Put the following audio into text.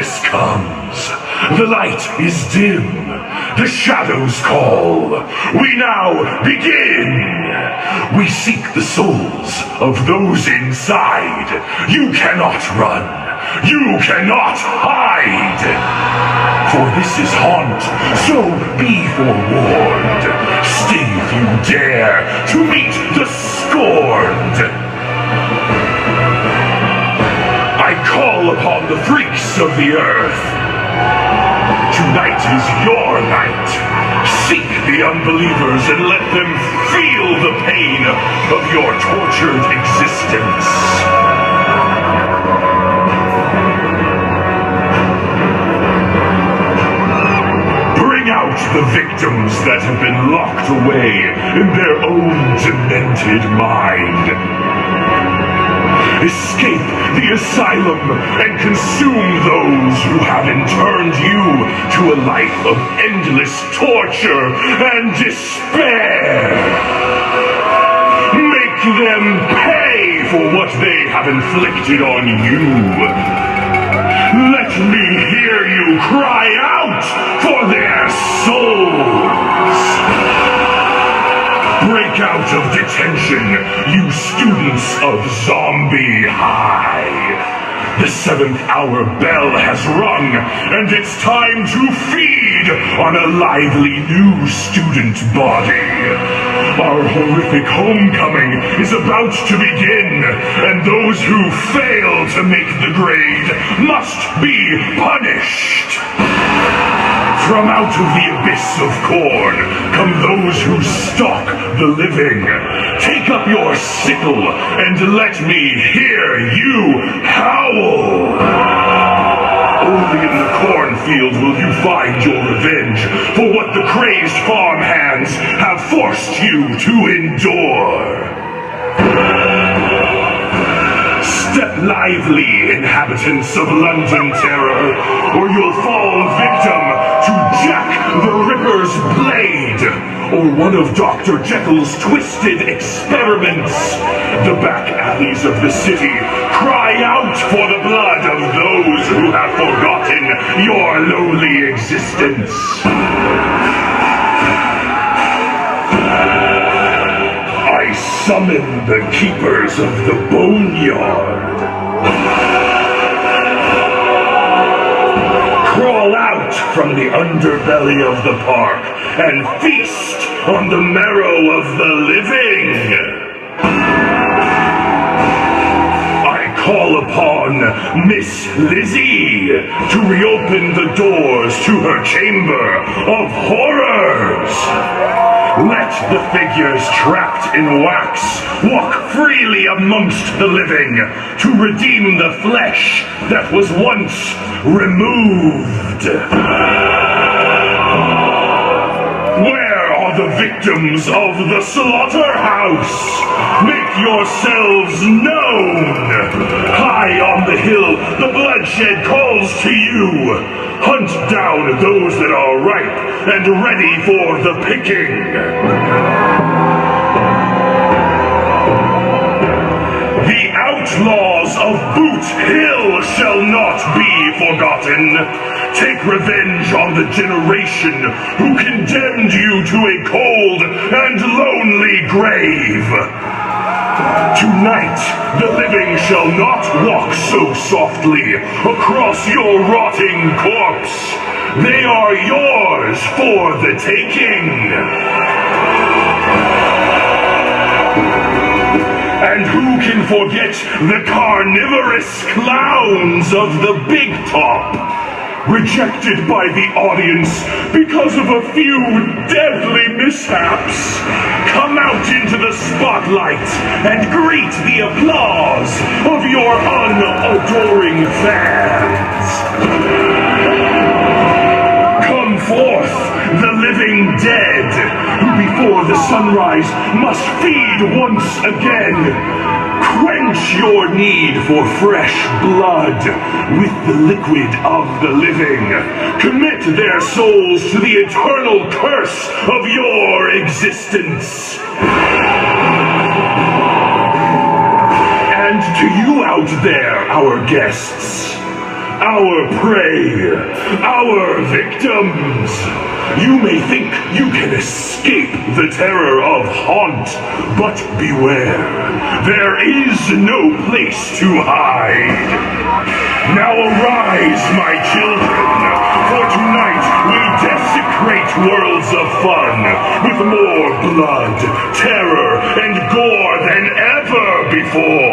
darkness comes. The light is dim. The shadows call. We now begin. We seek the souls of those inside. You cannot run. You cannot hide. For this is haunt, so be forewarned. Stay if you dare to meet the scorned. I call upon the freaks of the earth. Tonight is your night. Seek the unbelievers and let them feel the pain of your tortured existence. Bring out the victims that have been locked away in their own demented mind. Escape the asylum and consume those who haven't turned you to a life of endless torture and despair. Make them pay for what they have inflicted on you. Let me hear you cry out for their souls. Break out of detention, you students of Zombie High. The 7th hour bell has rung, and it's time to feed on a lively new student body. Our horrific homecoming is about to begin, and those who fail to make the grade must be punished. From out of the abyss of corn come those who stalk the living. Take up your sickle and let me hear you howl. Only in the cornfield will you find your revenge for what the crazed farmhands have forced you to endure. Step lively, inhabitants of London Terror, or you'll fall victim to Jack the Ripper's blade, or one of Dr. Jekyll's twisted experiments. The back alleys of the city cry out for the blood of those who have forgotten your lowly existence. I summon the keepers of the boneyard. Crawl out from the underbelly of the park and feast on the marrow of the living. I call upon Miss Lizzie to reopen the doors to her chamber of horrors. Let the figures trapped in wax walk freely amongst the living to redeem the flesh that was once removed. Where are the victims of the slaughterhouse? Make yourselves known! High on the hill, the bloodshed calls to you. Hunt down those that are ripe and ready for the picking. The outlaws of Boot Hill shall not be forgotten. Take revenge on the generation who condemned you to a cold and lonely grave. Tonight, the living shall not walk so softly across your rotting corpse. They are yours for the taking. And who can forget the carnivorous clowns of the Big Top? Rejected by the audience because of a few deadly mishaps. Come out into the spotlight and greet the applause of your unadoring fans. Come forth, the living dead, who before the sunrise must feed once again. Quench your need for fresh blood with the liquid of the living. Commit their souls to the eternal curse of your existence. And to you out there, our guests, our prey, our victims. You may think you can escape the terror of Haunt, but beware, there is no place to hide. Now arise, my children, for tonight we desecrate worlds of fun with more blood, terror, and gore than ever before.